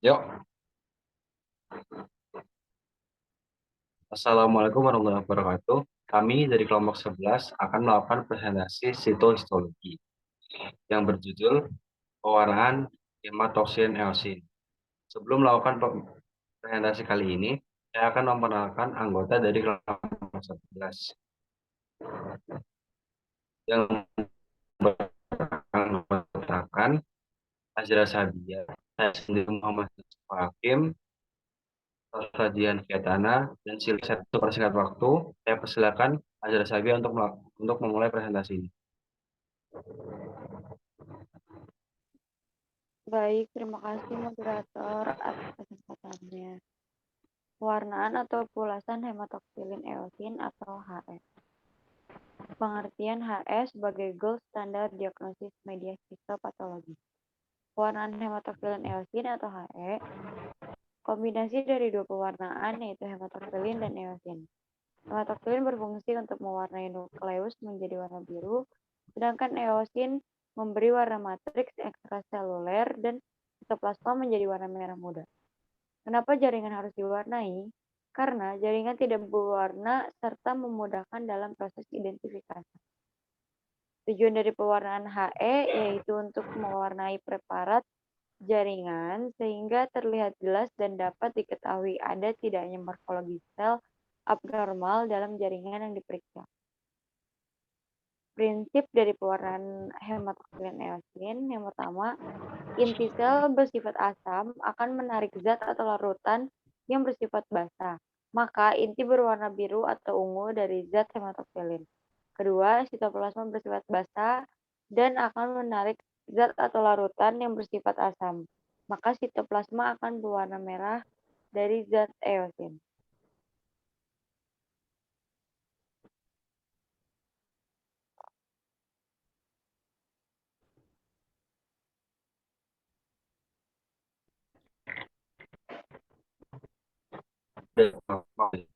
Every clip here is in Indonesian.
Yuk, Assalamualaikum warahmatullahi wabarakatuh. Kami dari kelompok 11 akan melakukan presentasi sitohistologi yang berjudul pewarnaan hematoksin eosin. Sebelum melakukan presentasi kali ini, saya akan memperkenalkan anggota dari kelompok 11 yang beranggotakan Azra Sabia, saya sendiri Muhammad Hakim, Radian Fiatana, dan Silvia. Untuk persingkat waktu, saya persilakan Azra Sabia untuk memulai presentasi ini. Baik, terima kasih moderator atas kesempatannya. Pewarnaan atau pulasan hematoksilin eosin atau HE. Pengertian HE sebagai gold standard diagnosis media histopatologi. Pewarnaan hematoksilin eosin atau HE kombinasi dari dua pewarnaan yaitu hematoksilin dan eosin. Hematoksilin berfungsi untuk mewarnai nukleus menjadi warna biru, sedangkan eosin memberi warna matriks ekstraseluler dan sitoplasma menjadi warna merah muda. Kenapa jaringan harus diwarnai? Karena jaringan tidak berwarna serta memudahkan dalam proses identifikasi. Tujuan dari pewarnaan HE yaitu untuk mewarnai preparat jaringan sehingga terlihat jelas dan dapat diketahui ada tidaknya morfologi sel abnormal dalam jaringan yang diperiksa. Prinsip dari pewarnaan hematoksilin eosin yang pertama, inti sel bersifat asam akan menarik zat atau larutan yang bersifat basa. Maka inti berwarna biru atau ungu dari zat hematoksilin. Kedua, sitoplasma bersifat basa dan akan menarik zat atau larutan yang bersifat asam. Maka sitoplasma akan berwarna merah dari zat eosin.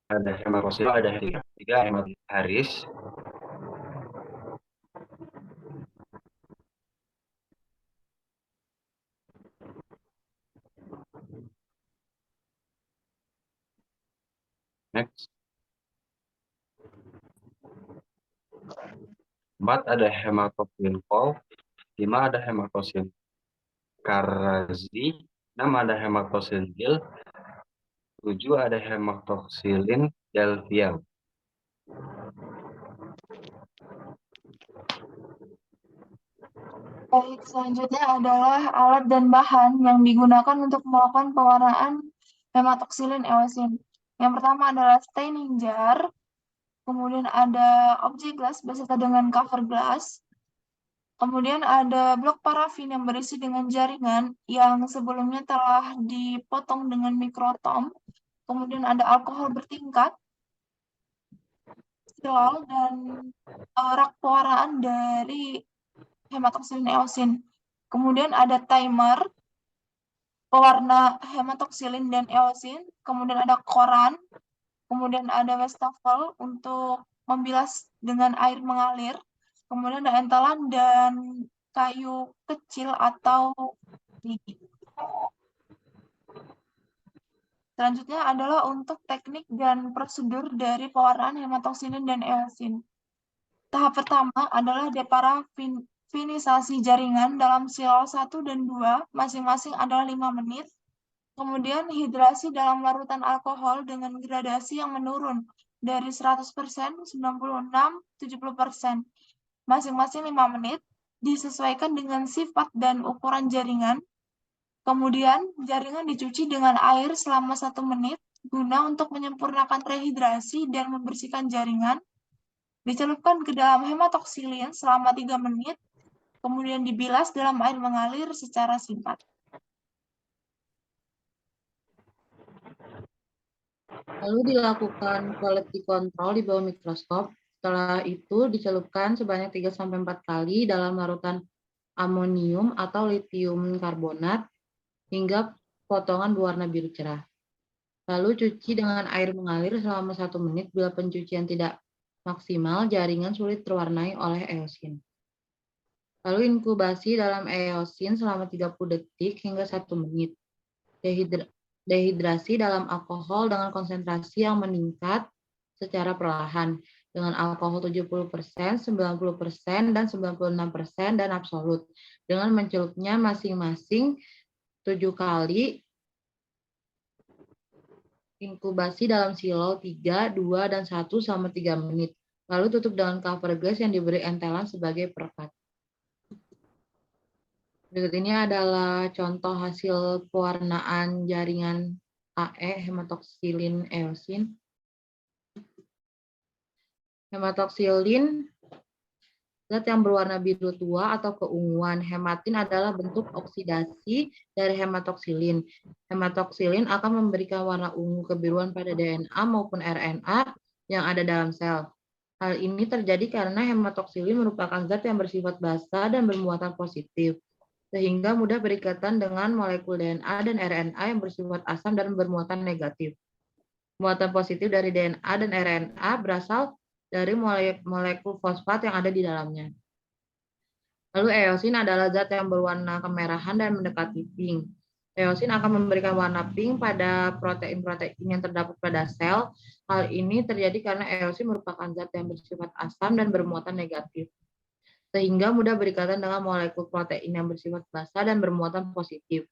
Ada hematosil, ada tiga hemat Haris. Next. 4 ada hematoksin Pol, 5 ada hematoksin Karazi, 6 ada hematoksin Gil, 7 ada hematoksilin Delviel. Baik, selanjutnya adalah alat dan bahan yang digunakan untuk melakukan pewarnaan hematoksilin eosin. Yang pertama adalah staining jar, kemudian ada objek glass beserta dengan cover glass, kemudian ada blok parafin yang berisi dengan jaringan yang sebelumnya telah dipotong dengan mikrotom, kemudian ada alkohol bertingkat, silol, dan rak pewarnaan dari hematoksilin eosin. Kemudian ada timer, pewarna hematoksilin dan eosin, kemudian ada koran, kemudian ada wastafel untuk membilas dengan air mengalir, kemudian ada entelan dan kayu kecil atau gigi. Selanjutnya adalah untuk teknik dan prosedur dari pewarnaan hematoksilin dan eosin. Tahap pertama adalah deparafinisasi jaringan dalam silol 1 dan 2, masing-masing adalah 5 menit. Kemudian hidrasi dalam larutan alkohol dengan gradasi yang menurun dari 100%, 96, 70%, masing-masing 5 menit, disesuaikan dengan sifat dan ukuran jaringan. Kemudian jaringan dicuci dengan air selama 1 menit guna untuk menyempurnakan rehidrasi dan membersihkan jaringan. Dicelupkan ke dalam hematoksilin selama 3 menit, kemudian dibilas dalam air mengalir secara singkat. Lalu dilakukan quality control di bawah mikroskop. Setelah itu dicelupkan sebanyak 3-4 kali dalam larutan amonium atau litium karbonat hingga potongan berwarna biru cerah. Lalu cuci dengan air mengalir selama 1 menit. Bila pencucian tidak maksimal, jaringan sulit terwarnai oleh eosin. Lalu inkubasi dalam eosin selama 30 detik hingga 1 menit. dehidrasi dalam alkohol dengan konsentrasi yang meningkat secara perlahan dengan alkohol 70%, 90%, dan 96% dan absolut dengan mencelupnya masing-masing 7 kali inkubasi dalam silo 3, 2, dan 1 selama 3 menit. Lalu tutup dengan cover glass yang diberi entelan sebagai perekat. Berikut ini adalah contoh hasil pewarnaan jaringan AE hematoksilin eosin. Hematoksilin, zat yang berwarna biru tua atau keunguan. Hematin adalah bentuk oksidasi dari hematoksilin. Hematoksilin akan memberikan warna ungu kebiruan pada DNA maupun RNA yang ada dalam sel. Hal ini terjadi karena hematoksilin merupakan zat yang bersifat basa dan bermuatan positif, sehingga mudah berikatan dengan molekul DNA dan RNA yang bersifat asam dan bermuatan negatif. Muatan positif dari DNA dan RNA berasal dari molekul fosfat yang ada di dalamnya. Lalu eosin adalah zat yang berwarna kemerahan dan mendekati pink. Eosin akan memberikan warna pink pada protein-protein yang terdapat pada sel. Hal ini terjadi karena eosin merupakan zat yang bersifat asam dan bermuatan negatif, sehingga mudah berikatan dengan molekul protein yang bersifat basa dan bermuatan positif.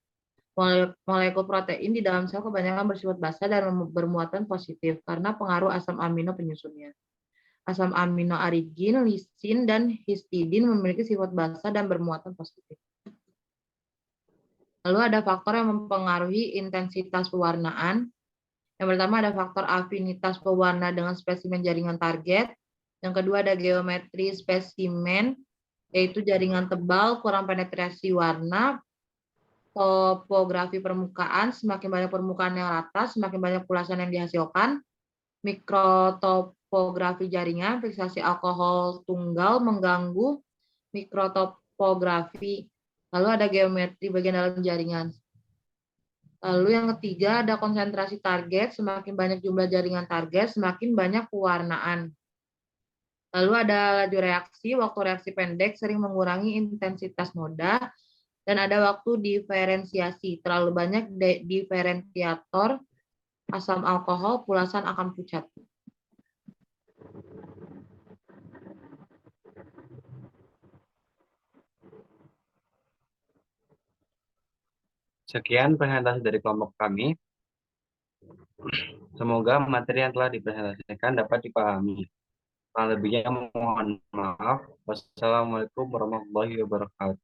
Molekul protein di dalam sel kebanyakan bersifat basa dan bermuatan positif karena pengaruh asam amino penyusunnya. Asam amino arigin, lisin, dan histidin memiliki sifat basa dan bermuatan positif. Lalu ada faktor yang mempengaruhi intensitas pewarnaan. Yang pertama ada faktor afinitas pewarna dengan spesimen jaringan target. Yang kedua ada geometri spesimen, yaitu jaringan tebal, kurang penetrasi warna, topografi permukaan, semakin banyak permukaan yang rata, semakin banyak pulasan yang dihasilkan, mikrotopografi jaringan, fiksasi alkohol tunggal mengganggu mikrotopografi. Lalu ada geometri bagian dalam jaringan. Lalu yang ketiga ada konsentrasi target, semakin banyak jumlah jaringan target, semakin banyak pewarnaan. Lalu ada laju reaksi, waktu reaksi pendek sering mengurangi intensitas noda, dan ada waktu diferensiasi, terlalu banyak diferensiator asam alkohol, pulasan akan pucat. Sekian presentasi dari kelompok kami. Semoga materi yang telah dipresentasikan dapat dipahami. Kurang lebihnya mohon maaf. Wassalamualaikum warahmatullahi wabarakatuh.